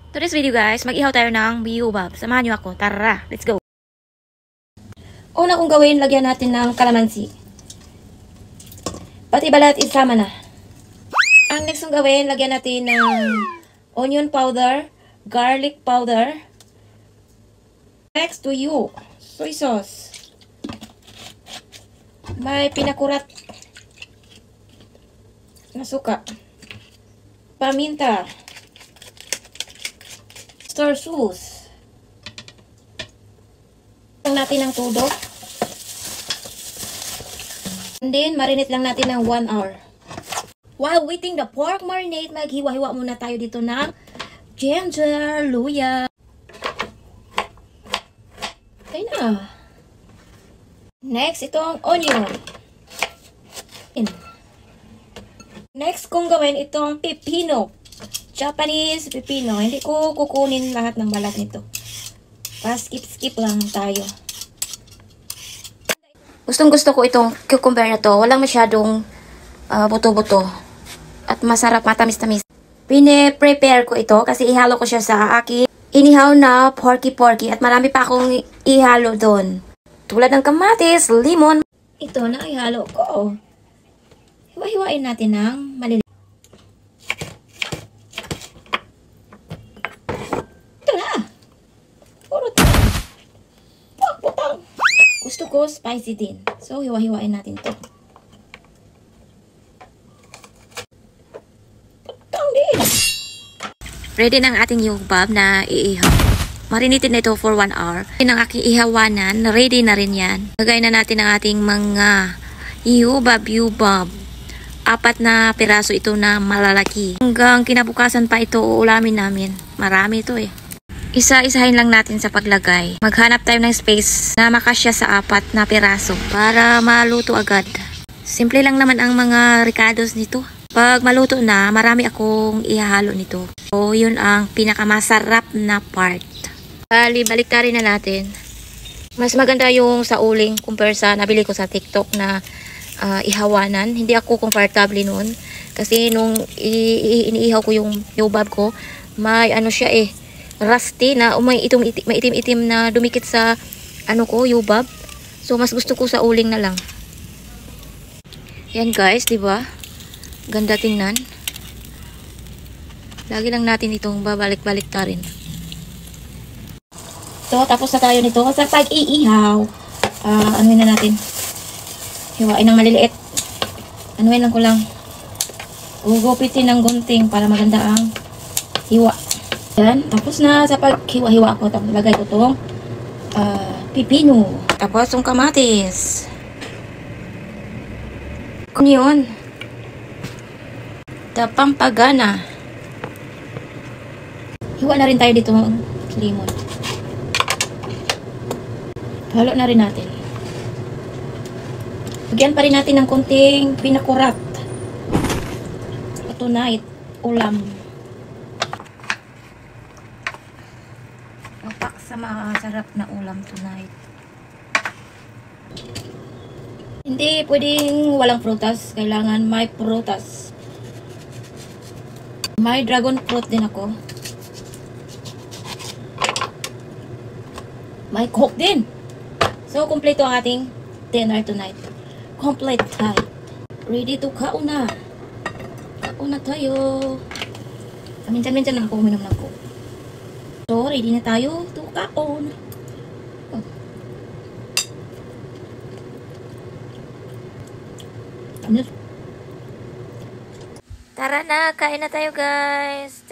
Today's video guys, mag-ihaw tayo ng biubab. Samahan nyo ako. Tara, let's go! Una kong gawin, lagyan natin ng kalamansi. Pati balat isama na. Ang next kong gawin, lagyan natin ng onion powder, garlic powder. Next to you, soy sauce. May pinakurat na suka. Paminta. Star sauce. Natin ng todo. And then, marinate lang natin ng 1 hour. While waiting the pork marinate, maghiwa-hiwa muna tayo dito ng ginger, luya. Okay na. Next, itong onion. Next kong gawin itong pepino. Japanese pepino. Hindi ko kukunin lahat ng balat nito. Skip lang tayo. Gustong gusto ko itong cucumber na to. Walang masyadong buto-buto. At masarap, matamis-tamis. Pine-prepare ko ito kasi ihalo ko siya sa aking inihaw na porky-porky. At marami pa akong ihalo doon. Tulad ng kamatis, limon. Ito na ihalo ko. Hiwa-hiwain natin ng maliliit. Gusto ko spicy din. So, hiwa-hiwain natin to. Putang din! Ready na ang ating yubab na iihaw. Marinated na ito for 1 hour. Ang aking ihawanan, ready na rin yan. Lagay na natin ang ating mga yubab. 4 na piraso ito na malalaki. Hanggang kinabukasan pa ito uulamin namin. Marami ito eh. Isa-isahin lang natin sa paglagay. Maghanap tayo ng space na makasya sa 4 na piraso para maluto agad. Simple lang naman ang mga ricados nito. Pag maluto na, marami akong ihahalo nito. So, yun ang pinakamasarap na part. Baliktarin na natin. Mas maganda yung sa uling compare sa nabili ko sa TikTok na ihawanan. Hindi ako comfortable noon. Kasi nung iniihaw ko yung yubab ko, may ano siya eh. Rusty na may itim-itim na dumikit sa yubab. So mas gusto ko sa uling na lang. Yan guys, 'di ba? Ganda tingnan. Lagi lang natin itong babalik-balik ta rin. So tapos na tayo nito sa pag-iihaw. Anuhin na natin. Hiwain ng maliliit. Anuhin lang ko lang. Gugupitin ng gunting para maganda ang hiwa. Yan, tapos na sa paghiwa-hiwa ko, tapos lagay ko itong pipino. Tapos yung kamatis. Kung yun, pampagana. Hiwa na rin tayo dito ng limon. Halo na rin natin. Lagyan pa rin natin ng konting pinakurat. Ito na, ulam. Sa masarap na ulam tonight. Hindi pwedeng walang prutas. Kailangan may prutas. May dragon fruit din ako. May coke din. So, kompleto ang ating dinner tonight. Complete time. Ready to kaon na. Kaon na tayo. Minsan-minsan lang ako uminom ng coke. So, ready na tayo to kaon. Tara na, kain na tayo guys.